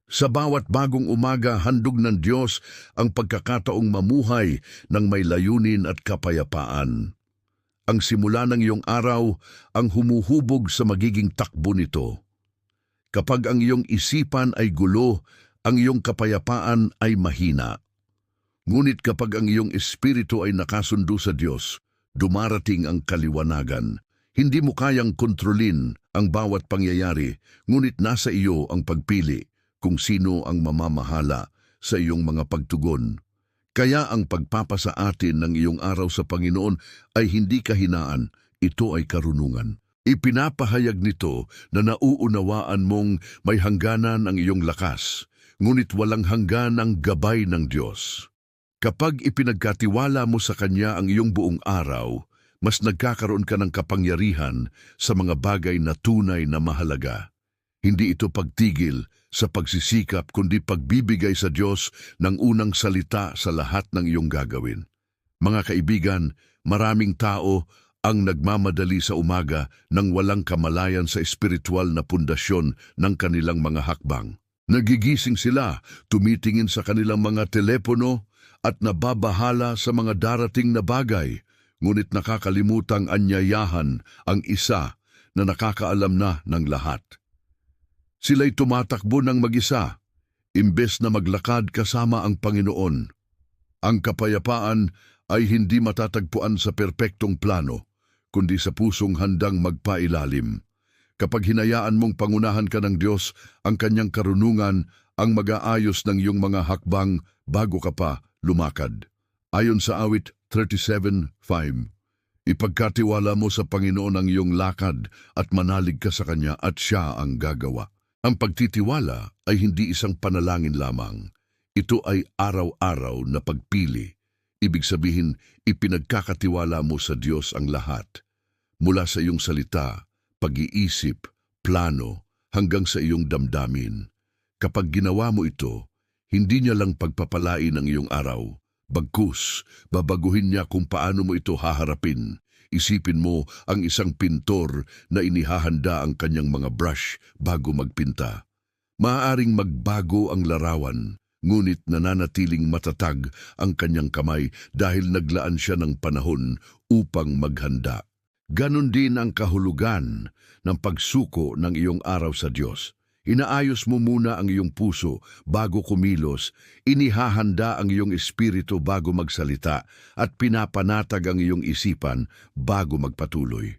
Sa bawat bagong umaga, handog ng Diyos ang pagkakataong mamuhay ng may layunin at kapayapaan. Ang simula ng iyong araw ang humuhubog sa magiging takbo nito. Kapag ang iyong isipan ay gulo, ang iyong kapayapaan ay mahina. Ngunit kapag ang iyong espiritu ay nakasundo sa Diyos, dumarating ang kaliwanagan. Hindi mo kayang kontrolin ang bawat pangyayari, ngunit nasa iyo ang pagpili kung sino ang mamamahala sa iyong mga pagtugon. Kaya ang pagpapasa atin ng iyong araw sa Panginoon ay hindi kahinaan, ito ay karunungan. Ipinapahayag nito na nauunawaan mong may hangganan ang iyong lakas, ngunit walang hanggan ang gabay ng Diyos. Kapag ipinagkatiwala mo sa Kanya ang iyong buong araw, mas nagkakaroon ka ng kapangyarihan sa mga bagay na tunay na mahalaga. Hindi ito pagtigil sa pagsisikap kundi pagbibigay sa Diyos ng unang salita sa lahat ng iyong gagawin. Mga kaibigan, maraming tao ang nagmamadali sa umaga nang walang kamalayan sa espiritual na pundasyon ng kanilang mga hakbang. Nagigising sila, tumitingin sa kanilang mga telepono at nababahala sa mga darating na bagay, ngunit nakakalimutang anyayahan ang isa na nakakaalam na ng lahat. Sila'y tumatakbo ng mag-isa, imbes na maglakad kasama ang Panginoon. Ang kapayapaan ay hindi matatagpuan sa perpektong plano, kundi sa pusong handang magpailalim. Kapag hinayaan mong pangunahan ka ng Diyos, ang Kanyang karunungan ang mag-aayos ng iyong mga hakbang bago ka pa lumakad. Ayon sa awit 37:5, ipagkatiwala mo sa Panginoon ang iyong lakad at manalig ka sa Kanya at Siya ang gagawa. Ang pagtitiwala ay hindi isang panalangin lamang. Ito ay araw-araw na pagpili. Ibig sabihin, ipinagkakatiwala mo sa Diyos ang lahat. Mula sa iyong salita, pag-iisip, plano, hanggang sa iyong damdamin. Kapag ginawa mo ito, hindi niya lang pagpapalain ang iyong araw. Bagkus, babaguhin niya kung paano mo ito haharapin. Isipin mo ang isang pintor na inihahanda ang kanyang mga brush bago magpinta. Maaaring magbago ang larawan, ngunit nananatiling matatag ang kanyang kamay dahil naglaan siya ng panahon upang maghanda. Ganon din ang kahulugan ng pagsuko ng iyong araw sa Diyos. Inaayos mo muna ang iyong puso bago kumilos, inihahanda ang iyong espiritu bago magsalita, at pinapanatag ang iyong isipan bago magpatuloy.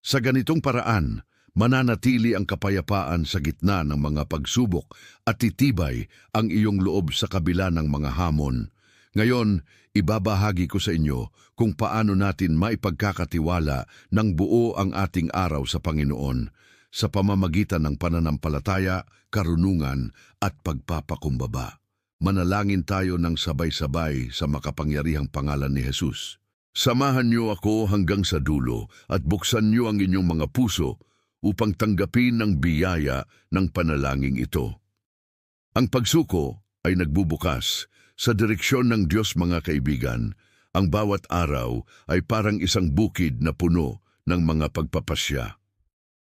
Sa ganitong paraan, mananatili ang kapayapaan sa gitna ng mga pagsubok at titibay ang iyong loob sa kabila ng mga hamon. Ngayon, ibabahagi ko sa inyo kung paano natin maipagkakatiwala ng buo ang ating araw sa Panginoon sa pamamagitan ng pananampalataya, karunungan at pagpapakumbaba. Manalangin tayo ng sabay-sabay sa makapangyarihang pangalan ni Jesus. Samahan niyo ako hanggang sa dulo at buksan niyo ang inyong mga puso upang tanggapin ang biyaya ng panalangin ito. Ang pagsuko ay nagbubukas sa direksyon ng Diyos, mga kaibigan. Ang bawat araw ay parang isang bukid na puno ng mga pagpapasya.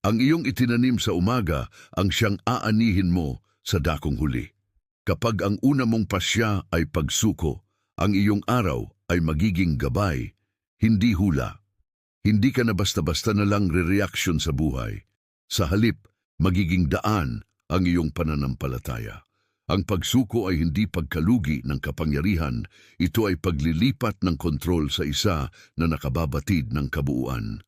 Ang iyong itinanim sa umaga ang siyang aanihin mo sa dakong huli. Kapag ang una mong pasya ay pagsuko, ang iyong araw ay magiging gabay, hindi hula. Hindi ka na basta-basta na lang re-reaksyon sa buhay. Sa halip, magiging daan ang iyong pananampalataya. Ang pagsuko ay hindi pagkalugi ng kapangyarihan, ito ay paglilipat ng kontrol sa isa na nakababatid ng kabuuan.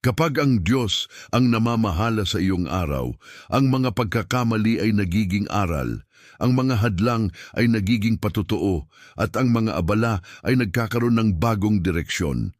Kapag ang Diyos ang namamahala sa iyong araw, ang mga pagkakamali ay nagiging aral, ang mga hadlang ay nagiging patotoo, at ang mga abala ay nagkakaroon ng bagong direksyon.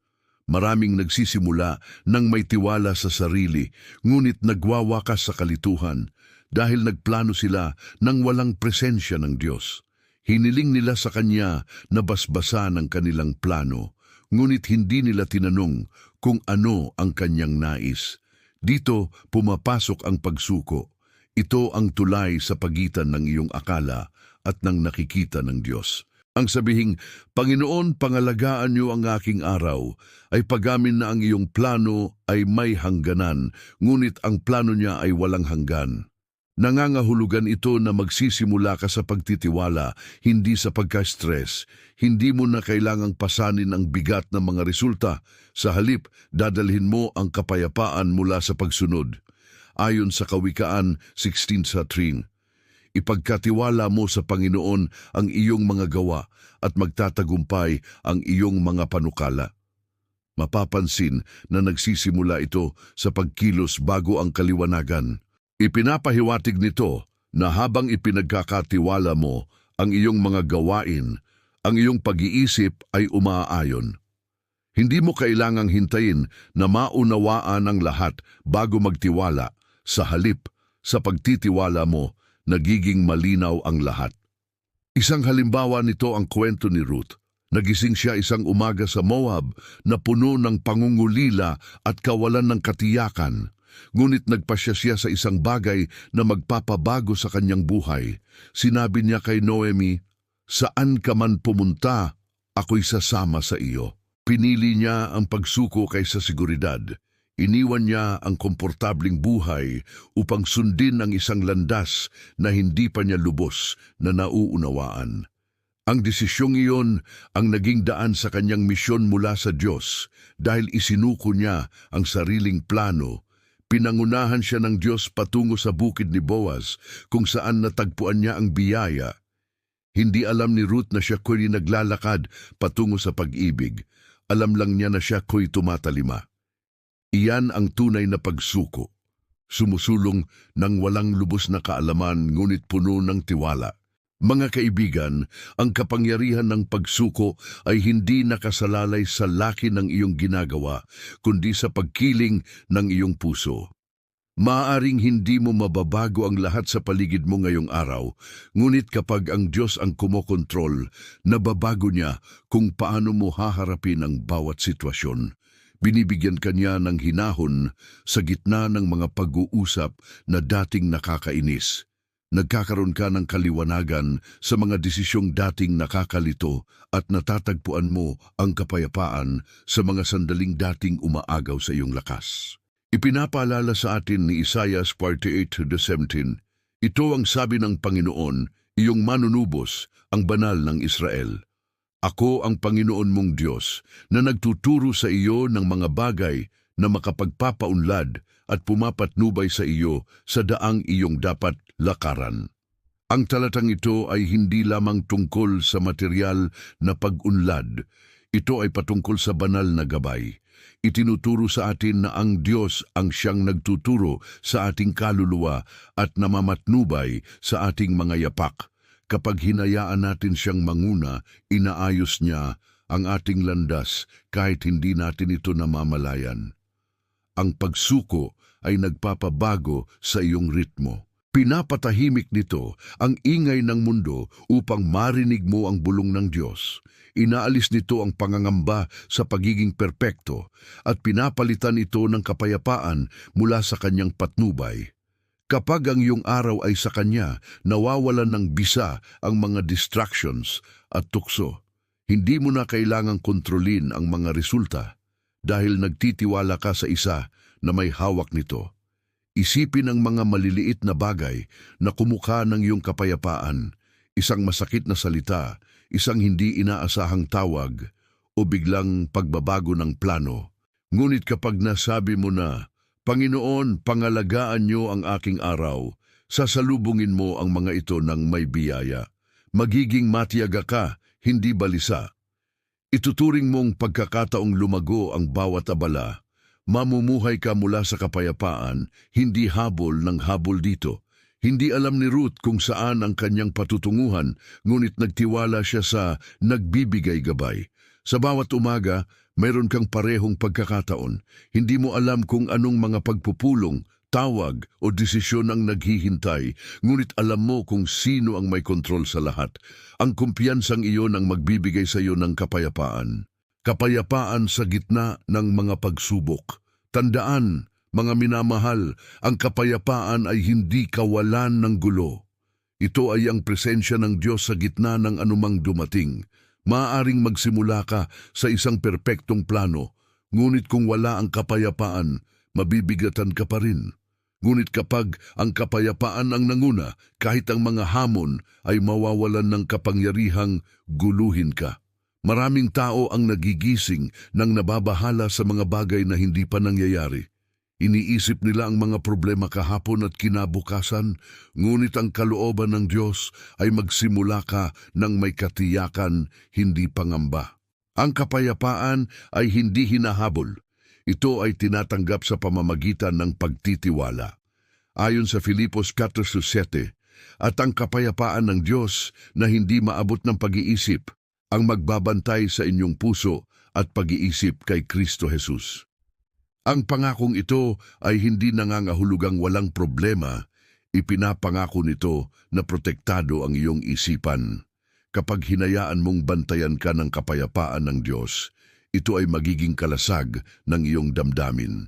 Maraming nagsisimula nang may tiwala sa sarili, ngunit nagwawakas sa kalituhan dahil nagplano sila nang walang presensya ng Diyos. Hiniling nila sa Kanya na basbasan ang kanilang plano, ngunit hindi nila tinanong kung ano ang Kanyang nais. Dito pumapasok ang pagsuko. Ito ang tulay sa pagitan ng iyong akala at ng nakikita ng Diyos. Ang sabihing, Panginoon, pangalagaan niyo ang aking araw, ay pagamin na ang iyong plano ay may hangganan, ngunit ang plano niya ay walang hanggan. Nangangahulugan ito na magsisimula ka sa pagtitiwala, hindi sa pagka-stress. Hindi mo na kailangang pasanin ang bigat ng mga resulta. Sa halip, dadalhin mo ang kapayapaan mula sa pagsunod. Ayon sa Kawikaan 16:3, ipagkatiwala mo sa Panginoon ang iyong mga gawa at magtatagumpay ang iyong mga panukala. Mapapansin na nagsisimula ito sa pagkilos bago ang kaliwanagan. Ipinapahiwatig nito na habang ipinagkakatiwala mo ang iyong mga gawain, ang iyong pag-iisip ay umaayon. Hindi mo kailangang hintayin na maunawaan ang lahat bago magtiwala. Sa halip, sa pagtitiwala mo, nagiging malinaw ang lahat. Isang halimbawa nito ang kwento ni Ruth. Nagising siya isang umaga sa Moab na puno ng pangungulila at kawalan ng katiyakan. Ngunit nagpasya siya sa isang bagay na magpapabago sa kanyang buhay. Sinabi niya kay Noemi, "Saan ka man pumunta, ako'y sasama sa iyo." Pinili niya ang pagsuko kaysa seguridad. Iniwan niya ang komportabling buhay upang sundin ang isang landas na hindi pa niya lubos na nauunawaan. Ang desisyong iyon ang naging daan sa kanyang misyon mula sa Diyos dahil isinuko niya ang sariling plano. Pinangunahan siya ng Diyos patungo sa bukid ni Boaz kung saan natagpuan niya ang biyaya. Hindi alam ni Ruth na siya ko'y naglalakad patungo sa pag-ibig. Alam lang niya na siya ko'y tumatalima. Iyan ang tunay na pagsuko. Sumusulong ng walang lubos na kaalaman ngunit puno ng tiwala. Mga kaibigan, ang kapangyarihan ng pagsuko ay hindi nakasalalay sa laki ng iyong ginagawa, kundi sa pagkiling ng iyong puso. Maaaring hindi mo mababago ang lahat sa paligid mo ngayong araw, ngunit kapag ang Diyos ang kumokontrol, nababago niya kung paano mo haharapin ang bawat sitwasyon. Binibigyan ka niya ng hinahon sa gitna ng mga pag-uusap na dating nakakainis. Nagkakaroon ka ng kaliwanagan sa mga desisyong dating nakakalito at natatagpuan mo ang kapayapaan sa mga sandaling dating umaagaw sa iyong lakas. Ipinapaalala sa atin ni Isaiah 48:17, ito ang sabi ng Panginoon, iyong manunubos, ang banal ng Israel. Ako ang Panginoon mong Diyos na nagtuturo sa iyo ng mga bagay na makapagpapaunlad at pumapatnubay sa iyo sa daang iyong dapat lakaran. Ang talatang ito ay hindi lamang tungkol sa material na pag-unlad. Ito ay patungkol sa banal na gabay. Itinuturo sa atin na ang Diyos ang siyang nagtuturo sa ating kaluluwa at namamatnubay sa ating mga yapak. Kapag hinayaan natin siyang manguna, inaayos niya ang ating landas kahit hindi natin ito namamalayan. Ang pagsuko ay nagpapabago sa iyong ritmo. Pinapatahimik nito ang ingay ng mundo upang marinig mo ang bulong ng Diyos. Inaalis nito ang pangangamba sa pagiging perpekto at pinapalitan ito ng kapayapaan mula sa kanyang patnubay. Kapag ang iyong araw ay sa Kanya, nawawalan ng bisa ang mga distractions at tukso. Hindi mo na kailangang kontrolin ang mga resulta dahil nagtitiwala ka sa isa na may hawak nito. Isipin ang mga maliliit na bagay na kumukha ng iyong kapayapaan, isang masakit na salita, isang hindi inaasahang tawag, o biglang pagbabago ng plano. Ngunit kapag nasabi mo na, Panginoon, pangalagaan niyo ang aking araw, sasalubungin mo ang mga ito ng may biyaya. Magiging matiyaga ka, hindi balisa. Ituturing mong pagkakataong lumago ang bawat abala. Mamumuhay ka mula sa kapayapaan, hindi habol ng habol dito. Hindi alam ni Ruth kung saan ang kanyang patutunguhan, ngunit nagtiwala siya sa nagbibigay gabay. Sa bawat umaga, mayroon kang parehong pagkakataon. Hindi mo alam kung anong mga pagpupulong, tawag o desisyon ang naghihintay, ngunit alam mo kung sino ang may kontrol sa lahat. Ang kumpiyansang iyon ang magbibigay sa iyo ng kapayapaan. Kapayapaan sa gitna ng mga pagsubok. Tandaan, mga minamahal, ang kapayapaan ay hindi kawalan ng gulo. Ito ay ang presensya ng Diyos sa gitna ng anumang dumating. Maaaring magsimula ka sa isang perpektong plano, ngunit kung wala ang kapayapaan, mabibigatan ka pa rin. Ngunit kapag ang kapayapaan ang nanguna, kahit ang mga hamon ay mawawalan ng kapangyarihang guluhin ka. Maraming tao ang nagigising nang nababahala sa mga bagay na hindi pa nangyayari. Iniisip nila ang mga problema kahapon at kinabukasan, ngunit ang kalooban ng Diyos ay magsimula ka ng may katiyakan, hindi pangamba. Ang kapayapaan ay hindi hinahabol. Ito ay tinatanggap sa pamamagitan ng pagtitiwala. Ayon sa Filipos 4:7, at ang kapayapaan ng Diyos na hindi maabot ng pag-iisip, ang magbabantay sa inyong puso at pag-iisip kay Kristo Jesus. Ang pangakong ito ay hindi nangangahulugang walang problema, ipinapangako nito na protektado ang iyong isipan. Kapag hinayaan mong bantayan ka ng kapayapaan ng Diyos, ito ay magiging kalasag ng iyong damdamin.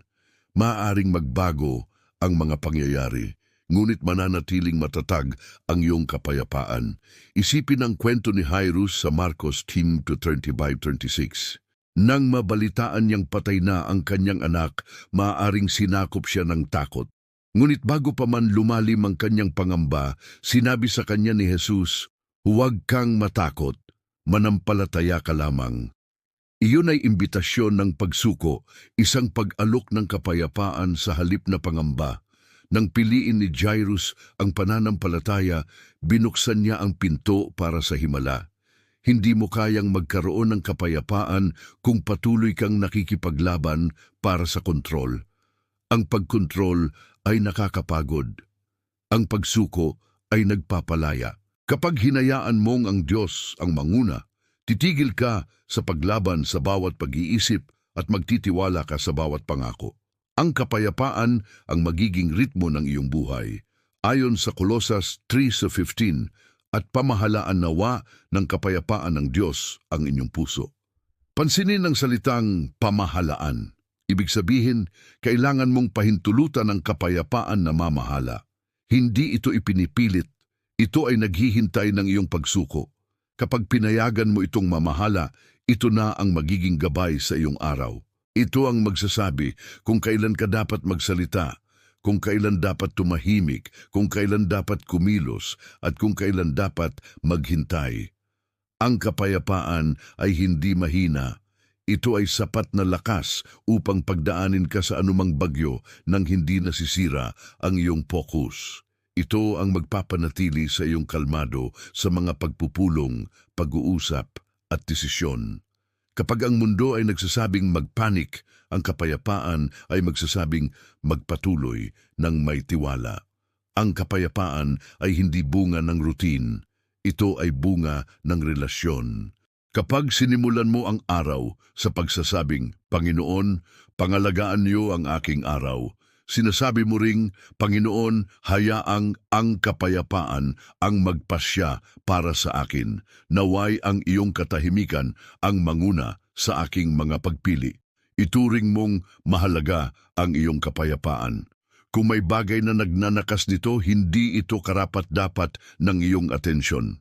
Maaaring magbago ang mga pangyayari, ngunit mananatiling matatag ang iyong kapayapaan. Isipin ang kwento ni Jairus sa Marcos 10:35-36. Nang mabalitaan niyang patay na ang kanyang anak, maaaring sinakop siya ng takot. Ngunit bago pa man lumalim ang kanyang pangamba, sinabi sa kanya ni Jesus, "Huwag kang matakot, manampalataya ka lamang." Iyon ay imbitasyon ng pagsuko, isang pag-alok ng kapayapaan sa halip na pangamba. Nang piliin ni Jairus ang pananampalataya, binuksan niya ang pinto para sa himala. Hindi mo kayang magkaroon ng kapayapaan kung patuloy kang nakikipaglaban para sa kontrol. Ang pagkontrol ay nakakapagod. Ang pagsuko ay nagpapalaya. Kapag hinayaan mong ang Diyos ang manguna, titigil ka sa paglaban sa bawat pag-iisip at magtitiwala ka sa bawat pangako. Ang kapayapaan ang magiging ritmo ng iyong buhay. Ayon sa Colosas 3:15, at pamahalaan nawa ng kapayapaan ng Diyos ang inyong puso. Pansinin ang salitang pamahalaan. Ibig sabihin, kailangan mong pahintulutan ang kapayapaan na mamahala. Hindi ito ipinipilit. Ito ay naghihintay ng iyong pagsuko. Kapag pinayagan mo itong mamahala, ito na ang magiging gabay sa iyong araw. Ito ang magsasabi kung kailan ka dapat magsalita, kung kailan dapat tumahimik, kung kailan dapat kumilos, at kung kailan dapat maghintay. Ang kapayapaan ay hindi mahina. Ito ay sapat na lakas upang pagdaanin ka sa anumang bagyo nang hindi nasisira ang iyong focus. Ito ang magpapanatili sa iyong kalmado sa mga pagpupulong, pag-uusap at desisyon. Kapag ang mundo ay nagsasabing magpanik, ang kapayapaan ay magsasabing magpatuloy ng may tiwala. Ang kapayapaan ay hindi bunga ng routine. Ito ay bunga ng relasyon. Kapag sinimulan mo ang araw sa pagsasabing, "Panginoon, pangalagaan niyo ang aking araw," sinasabi mo ring, "Panginoon, hayaang ang kapayapaan ang magpasya para sa akin. Naway ang iyong katahimikan ang manguna sa aking mga pagpili." Ituring mong mahalaga ang iyong kapayapaan. Kung may bagay na nagnanakas nito, hindi ito karapat-dapat ng iyong atensyon.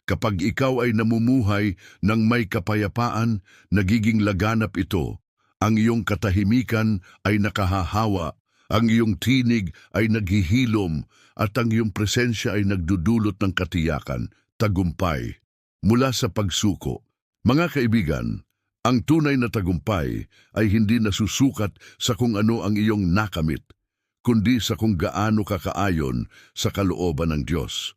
Kapag ikaw ay namumuhay ng may kapayapaan, nagiging laganap ito. Ang iyong katahimikan ay nakahahawa, ang iyong tinig ay naghihilom, at ang iyong presensya ay nagdudulot ng katiyakan, tagumpay, mula sa pagsuko. Mga kaibigan, ang tunay na tagumpay ay hindi nasusukat sa kung ano ang iyong nakamit, kundi sa kung gaano ka kaayon sa kalooban ng Diyos.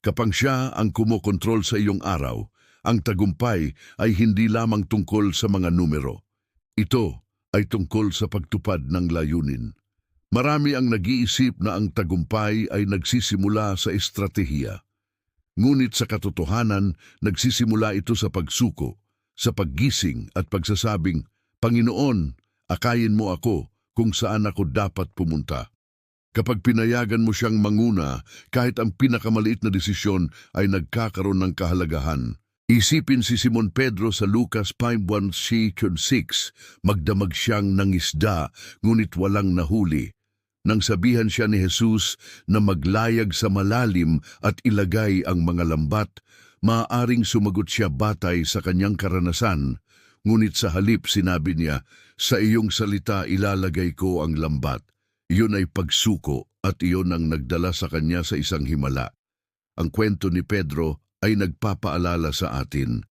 Kapag siya ang kumokontrol sa iyong araw, ang tagumpay ay hindi lamang tungkol sa mga numero. Ito ay tungkol sa pagtupad ng layunin. Marami ang nag-iisip na ang tagumpay ay nagsisimula sa estratehiya. Ngunit sa katotohanan, nagsisimula ito sa pagsuko, sa paggising at pagsasabing, "Panginoon, akayin mo ako kung saan ako dapat pumunta." Kapag pinayagan mo siyang manguna, kahit ang pinakamaliit na desisyon ay nagkakaroon ng kahalagahan. Isipin si Simon Pedro sa Lucas 5:1-6, magdamag siyang nangisda, ngunit walang nahuli. Nang sabihan siya ni Jesus na maglayag sa malalim at ilagay ang mga lambat, maaaring sumagot siya batay sa kanyang karanasan, ngunit sa halip sinabi niya, "Sa iyong salita ilalagay ko ang lambat." Iyon ay pagsuko at iyon ang nagdala sa kanya sa isang himala. Ang kwento ni Pedro ay nagpapaalala sa atin.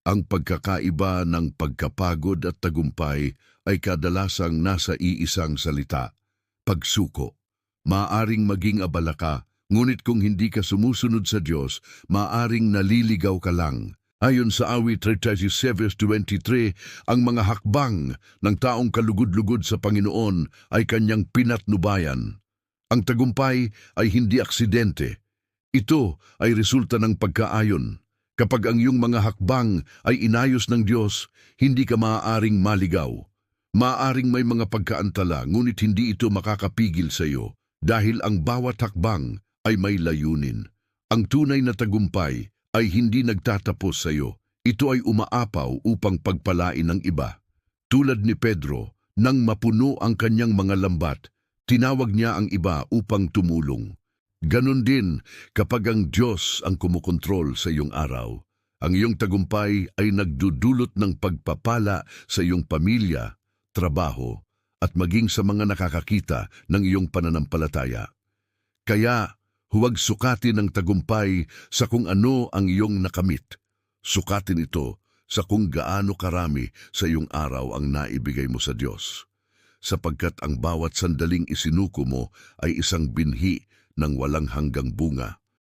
Ang pagkakaiba ng pagkapagod at tagumpay ay kadalasang nasa iisang salita, pagsuko. Maaring maging abala ka, ngunit kung hindi ka sumusunod sa Diyos, maaring naliligaw ka lang. Ayon sa awit 37:23, ang mga hakbang ng taong kalugod-lugod sa Panginoon ay kanyang pinatnubayan. Ang tagumpay ay hindi aksidente. Ito ay resulta ng pagkaayon. Kapag ang iyong mga hakbang ay inayos ng Diyos, hindi ka maaaring maligaw. Maaaring may mga pagkaantala, ngunit hindi ito makakapigil sa iyo dahil ang bawat hakbang ay may layunin. Ang tunay na tagumpay ay hindi nagtatapos sa iyo. Ito ay umaapaw upang pagpalain ng iba. Tulad ni Pedro, nang mapuno ang kanyang mga lambat, tinawag niya ang iba upang tumulong. Ganon din kapag ang Diyos ang kumukontrol sa iyong araw. Ang iyong tagumpay ay nagdudulot ng pagpapala sa iyong pamilya, trabaho, at maging sa mga nakakakita ng iyong pananampalataya. Kaya, huwag sukatin ang tagumpay sa kung ano ang iyong nakamit. Sukatin ito sa kung gaano karami sa iyong araw ang naibigay mo sa Diyos. Sapagkat ang bawat sandaling isinuko mo ay isang binhi ng walang hanggang bunga.